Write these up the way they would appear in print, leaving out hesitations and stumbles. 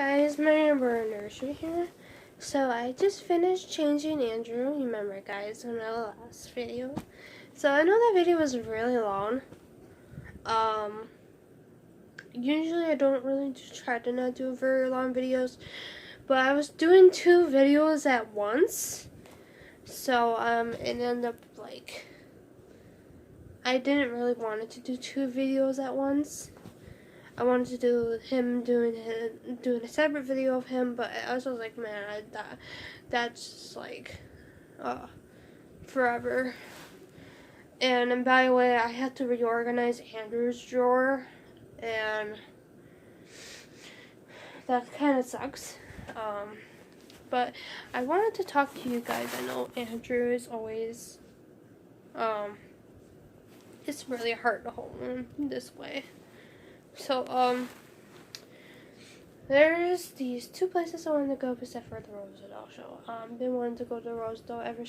Guys, my Amber Nursery here. So I just finished changing Andrew, remember guys, in my last video. So I know that video was really long. Usually I don't really try to not do very long videos, but I was doing 2 videos at once. So it ended up like I didn't really want to do 2 videos at once. I wanted to do him doing a separate video of him, but I was like, man, that's just like forever. And by the way, I had to reorganize Andrew's drawer, and that kind of sucks. But I wanted to talk to you guys. I know Andrew is always it's really hard to hold him this way. So, there's these 2 places I wanted to go except for the Rosedale show. Been wanting to go to the Rosedale ever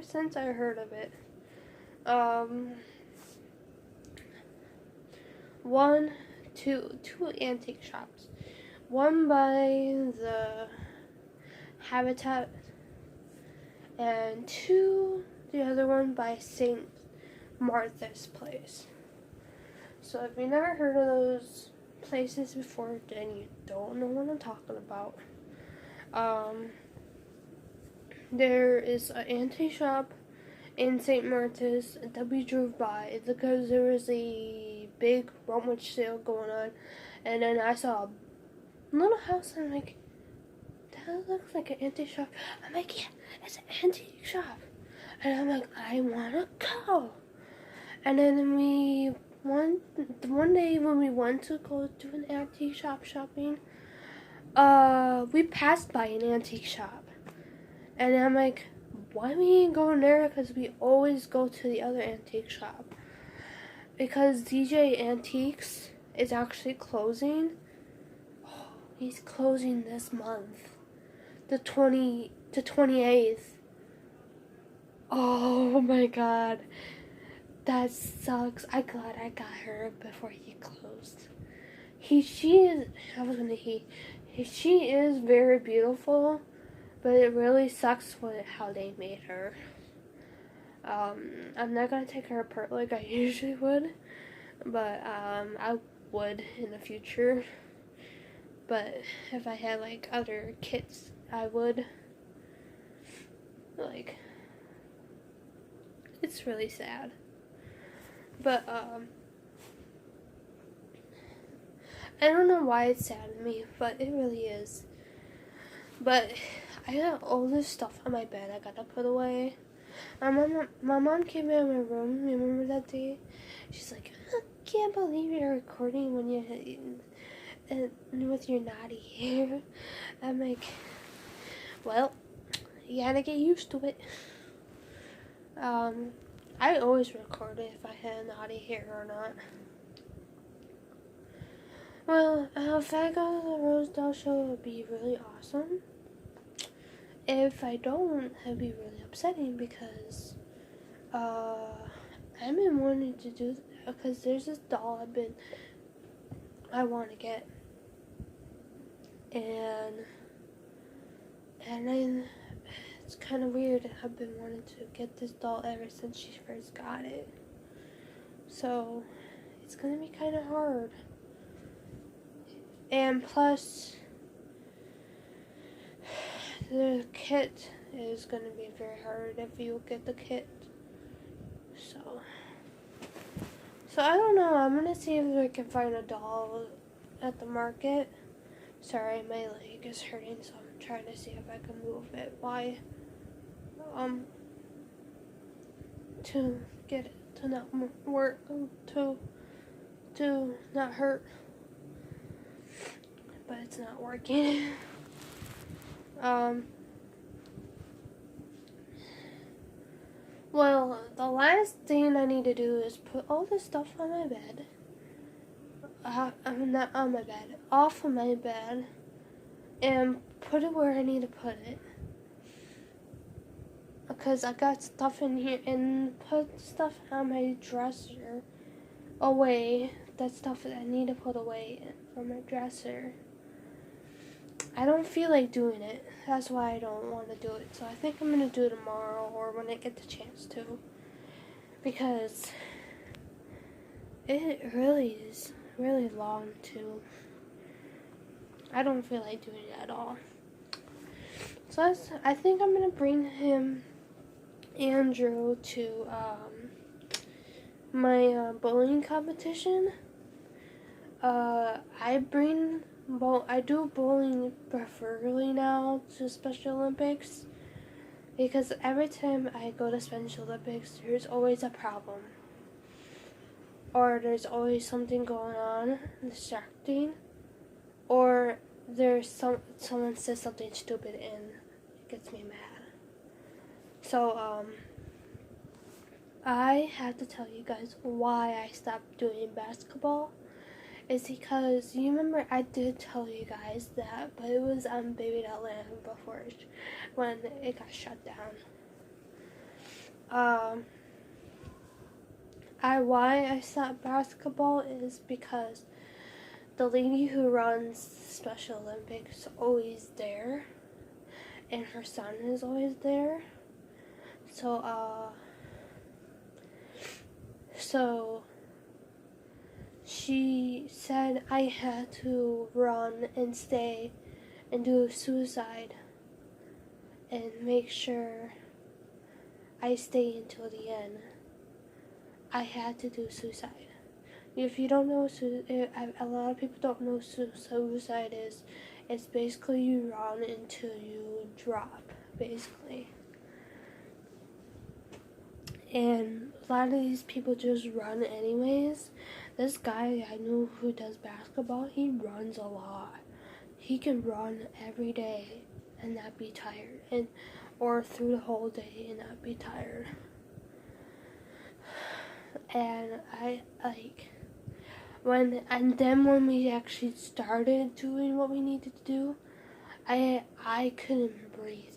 since I heard of it. Two antique shops. One by the Habitat, and the other one by St. Martha's Place. So if you've never heard of those places before, then you don't know what I'm talking about. There is an antique shop in St. Martha's that we drove by. It's because there was a big rummage sale going on, and then I saw a little house, and I'm like, that looks like an antique shop. I'm like, yeah, it's an antique shop. And I'm like, I wanna go. And then one day when we went to go to an antique shop shopping, we passed by an antique shop. And I'm like, why we ain't going there? Because we always go to the other antique shop. Because DJ Antiques is actually closing. Oh, he's closing this month. The 28th. Oh my god. That sucks. I'm glad I got her before he closed. She is very beautiful, but it really sucks how they made her. I'm not gonna take her apart like I usually would, but I would in the future. But if I had like other kits, I would. Like, it's really sad. But I don't know why it's sad to me, but it really is. But I got all this stuff on my bed I gotta put away. My mom came in my room, remember that day? She's like, I can't believe you're recording when with your naughty hair. I'm like, well, you gotta get used to it. I always recorded if I had naughty hair or not. Well, if I go to the Rosedale show, it would be really awesome. If I don't, it'd be really upsetting because I've been wanting to do that because there's this doll I want to get, and then it's kind of weird. I've been wanting to get this doll ever since she first got it, so it's gonna be kind of hard. And plus, the kit is gonna be very hard if you get the kit. So I don't know. I'm gonna see if I can find a doll at the market. Sorry, my leg is hurting, so I'm trying to see if I can move it. Why? To get it to not work, to not hurt, but it's not working. Well, the last thing I need to do is put all this stuff on my bed. I'm not on my bed, off of my bed, and put it where I need to put it. Because I got stuff in here, and put stuff on my dresser away. That stuff that I need to put away from my dresser. I don't feel like doing it. That's why I don't want to do it. So I think I'm going to do it tomorrow or when I get the chance to. Because it really is really long too. I don't feel like doing it at all. So I think I'm going to bring Andrew to my bowling competition. I do bowling preferably now to Special Olympics because every time I go to Special Olympics, there's always a problem. Or there's always something going on, distracting, or there's someone says something stupid and it gets me mad. So I have to tell you guys why I stopped doing basketball. Is because you remember I did tell you guys that, but it was on Baby.land before when it got shut down. Why I stopped basketball is because the lady who runs Special Olympics is always there, and her son is always there. So she said I had to run and stay and do suicide and make sure I stay until the end. I had to do suicide. If you don't know, a lot of people don't know suicide is. It's basically you run until you drop, basically. And a lot of these people just run anyways. This guy I know who does basketball, he runs a lot. He can run every day and not be tired, or through the whole day and not be tired. And when we actually started doing what we needed to do, I couldn't breathe.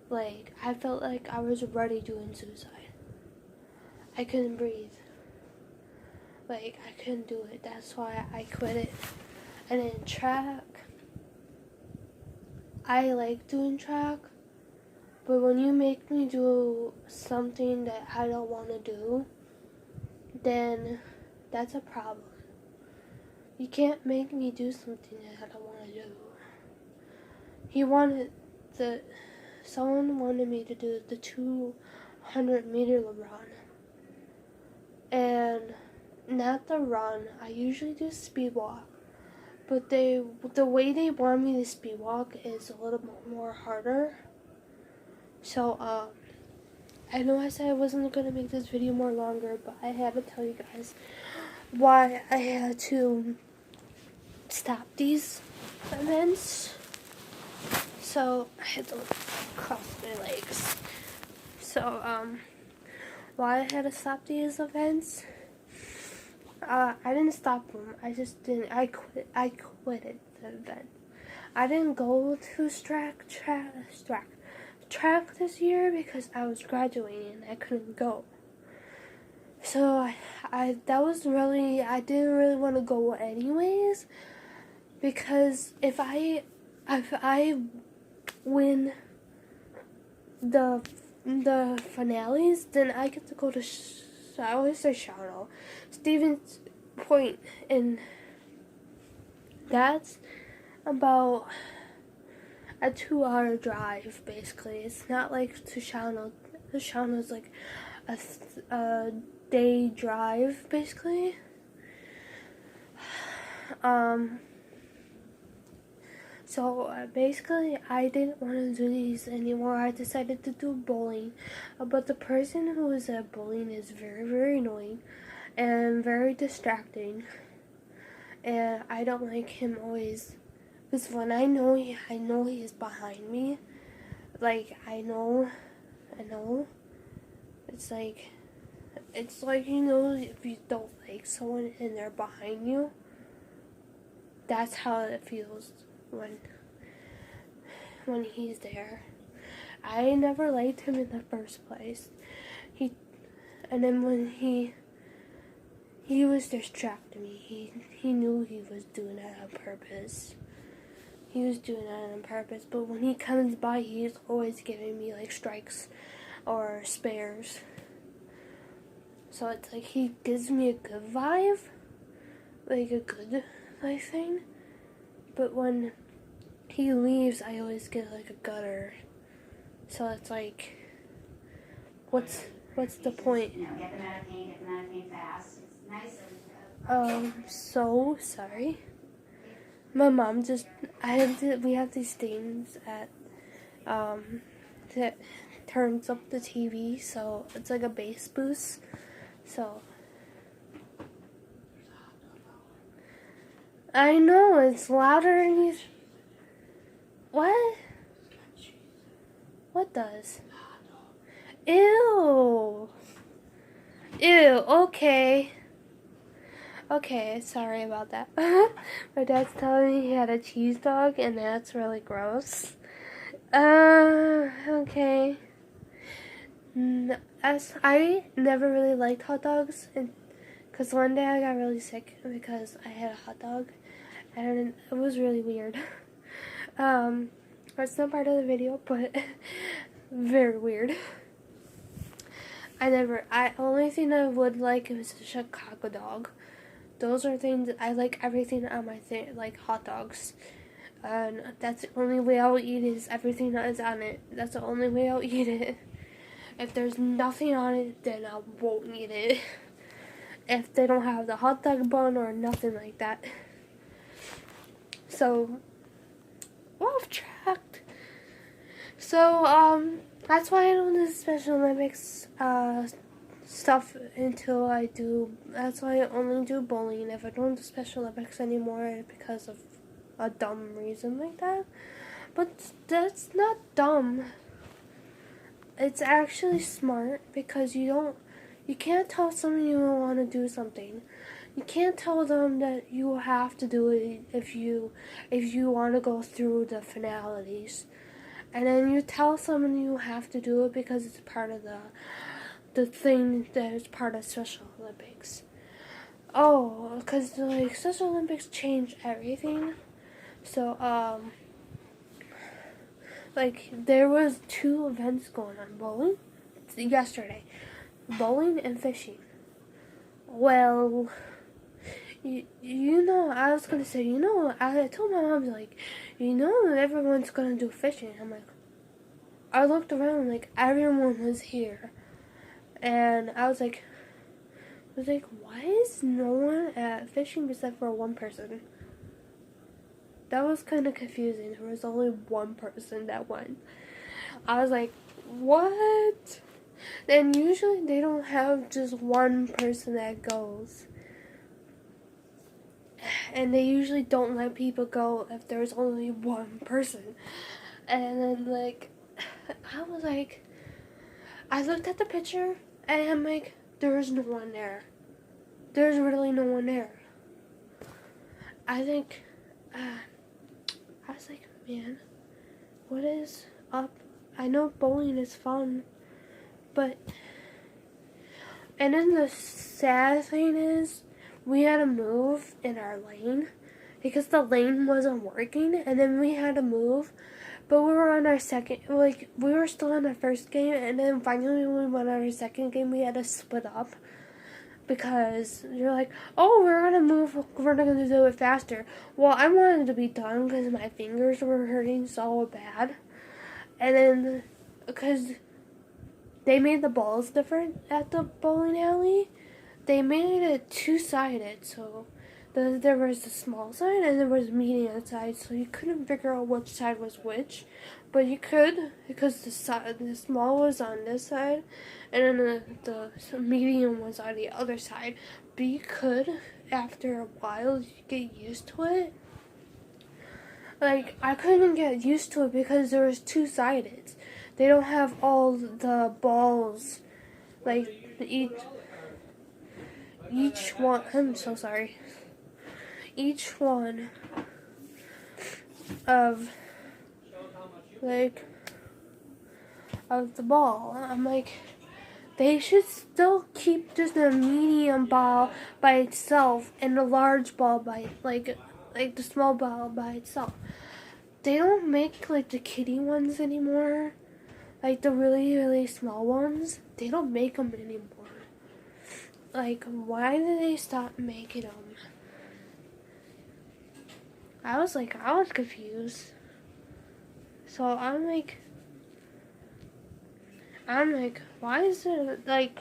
Like, I felt like I was already doing suicide. I couldn't breathe. Like, I couldn't do it. That's why I quit it. And then track, I like doing track, but when you make me do something that I don't want to do, then that's a problem. You can't make me do something that I don't want to do. Someone wanted me to do the 200-meter run. And not the run, I usually do speed walk. But the way they want me to speed walk is a little bit more harder. So, I know I said I wasn't going to make this video more longer, but I had to tell you guys why I had to stop these events. So, I had to cross my legs. So, why I had to stop these events? I didn't stop them. I just didn't. I quitted the event. I didn't go to track this year because I was graduating and I couldn't go. So I didn't really want to go anyways, because if I win the finales, then I get to go to I always say Shawano, Stevens Point, and that's about a 2-hour drive, basically. It's not like to Shawano. Shawano is like a day drive, basically. So basically, I didn't want to do these anymore. I decided to do bowling. But the person who is at bowling is very, very annoying and very distracting. And I don't like him always. Because when I know he is behind me. Like, I know. It's like, you know, if you don't like someone and they're behind you. That's how it feels when he's there. I never liked him in the first place. And then when he was distracting me. He knew he was doing it on purpose. he was doing that on purpose. But when he comes by, he's always giving me like strikes or spares. So it's like he gives me a good vibe, like a good like thing. But when he leaves, I always get like a gutter. So it's like, what's the point? Get the Metapane fast. It's nice. So sorry. My mom just, we have these things at, that turns up the TV, so it's like a bass boost. So, I know, it's louder and he's, what? What does? Ew. Ew, okay. Okay, sorry about that. My dad's telling me he had a cheese dog, and that's really gross. Okay. I never really liked hot dogs, because one day I got really sick because I had a hot dog, and it was really weird. It's not part of the video, but very weird. Only thing I would like is a Chicago dog. Those are things, I like everything on my thing, like hot dogs. And that's the only way I'll eat it, is everything that is on it. That's the only way I'll eat it. If there's nothing on it, then I won't eat it. If they don't have the hot dog bun or nothing like that. So, off track. So, that's why I don't do Special Olympics stuff until I do. That's why I only do bowling. If I don't do Special Olympics anymore, because of a dumb reason like that. But that's not dumb. It's actually smart, because you can't tell someone you don't want to do something. You can't tell them that you have to do it if you want to go through the finalities. And then you tell someone you have to do it because it's part of the thing that is part of Special Olympics. Oh, because like Special Olympics change everything. So like there was 2 events going on: bowling yesterday, bowling and fishing. Well, you know, I was gonna say, I told my mom, like, everyone's gonna do fishing. I'm like, I looked around, like, everyone was here. And I was like, why is no one at fishing except for one person? That was kind of confusing. There was only one person that went. I was like, what? And usually they don't have just one person that goes. And they usually don't let people go if there's only one person. And then, like, I was like, I looked at the picture, and I'm like, there's no one there. There's really no one there. I think, I was like, man, what is up? I know bowling is fun, but, and then the sad thing is, we had to move in our lane because the lane wasn't working, and then we had to move. But we were on our second, like, we were still on our first game, and then finally when we went on our second game, we had to split up. Because you're like, oh, we're going to move, we're not going to do it faster. Well, I wanted to be done because my fingers were hurting so bad. And then, because they made the balls different at the bowling alley, they made it 2-sided, so there was the small side and there was medium side, so you couldn't figure out which side was which, but you could, because the small was on this side and then the medium was on the other side. But you could, after a while, get used to it. Like, I couldn't get used to it because there was 2-sided. They don't have all the balls, like each one. I'm so sorry. Each one of the ball. I'm like, they should still keep just a medium ball by itself and a large ball by like the small ball by itself. they don't make like the kitty ones anymore. Like the really, really small ones, they don't make them anymore. Like, why did they stop making them? I was confused. So I'm like, why is there like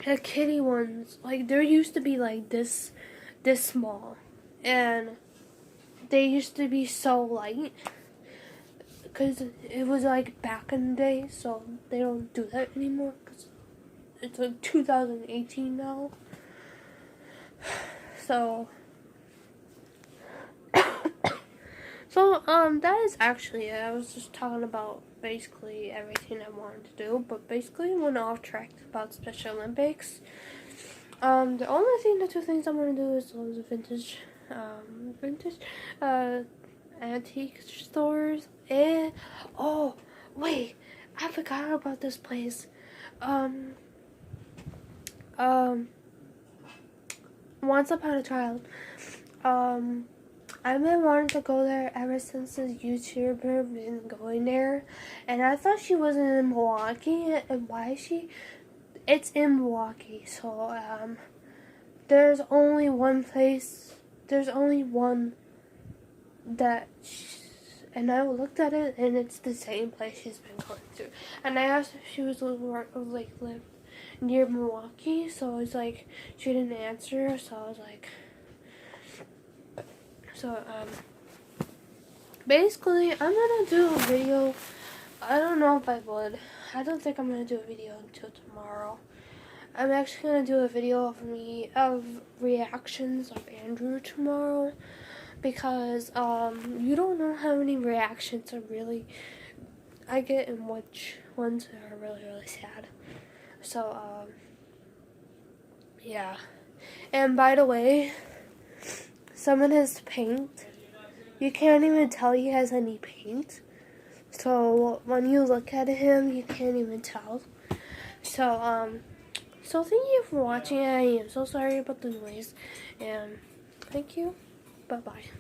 the kitty ones? Like there used to be like this small, and they used to be so light. Because it was like back in the day, so they don't do that anymore. Because it's like 2018 now. So, that is actually it. I was just talking about basically everything I wanted to do, but basically I went off track about Special Olympics. The only thing, the two things I'm gonna do is those vintage, antique stores. And oh wait, I forgot about this place. Once Upon a Child. I've been wanting to go there ever since this YouTuber been going there, and I thought she wasn't in Milwaukee. And why is she? It's in Milwaukee, so there's only one place. There's only one that. And I looked at it, and it's the same place she's been going to. And I asked if she was like live near Milwaukee, so I was like, she didn't answer, so I was like, basically, I'm gonna do a video. I don't know if I would. I don't think I'm gonna do a video until tomorrow. I'm actually gonna do a video of reactions of Andrew tomorrow. Because you don't know how many reactions I get and which ones are really, really sad. So yeah. And by the way, some of his paint, you can't even tell he has any paint. So when you look at him, you can't even tell. So thank you for watching. I am so sorry about the noise, and thank you. Bye-bye.